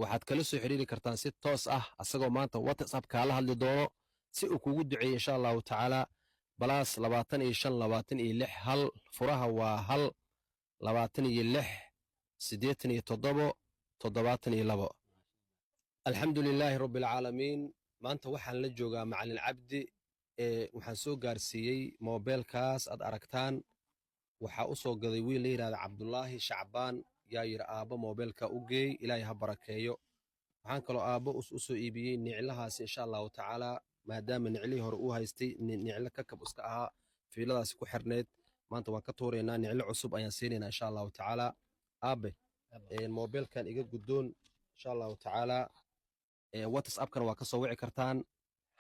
waxaad kala soo xiriiri kartaan si toos ah asagoo maanta WhatsApp kaala hadli doono si uu kugu duceeyo insha Allahu tacaala balaas 25 hal furaha waa hal 26 87 72 alxamdulilaahi rabbil caalamiin maanta waxaan la joogaa macalin cabdi waxaan soo gaarsiiyey moobeelkaas aad aragtaan waxaa u soo gaday wiil la yidhahda cabdulaahi shacbaan yaa yidhi aabbo moobeelka u geey ilaahay ha barakeeyo waxaan kaloo aabbo u soo iibiyey niclahaasi insha allahu tacaala maadaama niclihii hore uu haystay niclo kakab iska ahaa fiiladaasi ku xirneyd maanta waan ka tuuraynaa niclo cusub ayaan siinaynaa insha allahu tacaala aabe moobeelkan iga guddoon insha allahu tacaala WhatsAppkana waa ka soo wici kartaan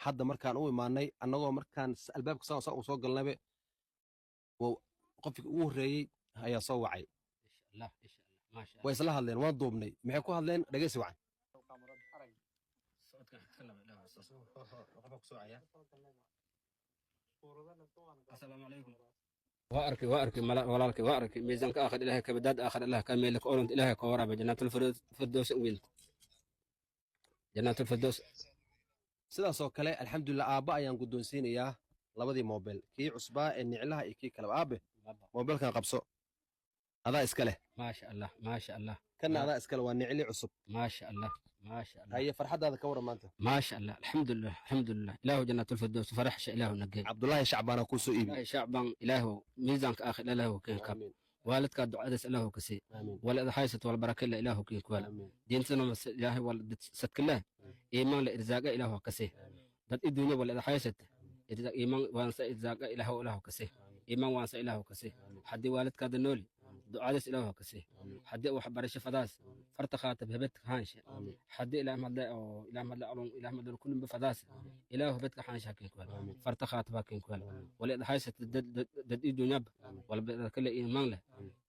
hadda markaan u imaanay annagoo markaan albaabka saa uu soo galnabe qofkii ugu horreeyey ayaa soo wacay way isla hadleen waan duubnay maxay ku hadleen dhegeysi wacan وأركي ولالك وأركي ميزانك آخر إلهي كبداد آخر إله كميلك أولنت إلهي كورابة جنات الفردوس وينت جنات الفردوس sidaas oo kale alxamdulillah aabba ayaan guddoonsiinayaa labadii moobeel kii cusbaa ee niclaha iyo kii kaleba aabe moobeelkan qabso adaa iska leh maasha allah maasha allah kana adaa iska leh waa nicli cusub maasha allah maasha allah haye farxadaada ka waran maanta maasha allah alxamdulillah alxamdulillah ilaahu jannatul firdaws faraxsha ilaahu nagay cabdullaahi shacbaana kuu soo iibi shacbaan ilaahu miisaanka aakhir ilaahu keen kab والدك دعاء الله كسي ولا حيث والبركة إله كين كوال دينتنا إله ولا ستك الله إيمان لإرزاق إله كسي دت الدنيا ولا حيث إرزاق إيمان وانسى إرزاق إله كسي إيمان وانسى إله كسي حد والدك دنولي دعاء إله كسي حد وحبرش فداس فرتخات بهبت هانش حد إله مدى أو إله مدى علوم إله مدى كل بفداس إله بيتك هانش كين كوال فرتخات باكين كوال ولا حيث دت الدنيا ولا كل إيمان له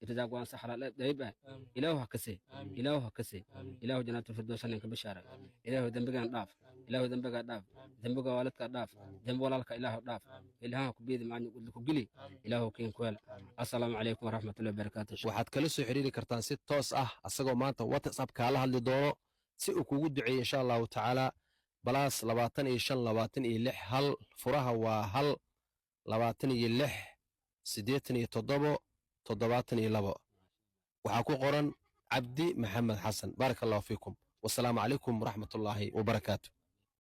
إرزاق وانسى حلال دايبه إله كسي إله كسي إله جنات الفردوس أنك بشارة إله ذنبك ضاف إله ذنبك ضاف ذنبك والدك ضاف ذنب ولالك إله ضاف إله كبيد ما يقول لك قلي إله كين كوال السلام عليكم ورحمة الله وبركاته waxaad kala soo xiriiri kartaan si toos ah asagoo maanta WhatsApp kaala hadli doono si uu kugu duceeyo insha Allahu tacaala balaas 25 hal furaha waa hal 26 87 72 waxaa ku qoran cabdi maxamed xasan barakallahu fiikum wassalaamu calaykum waraxmatullaahi wabarakaatu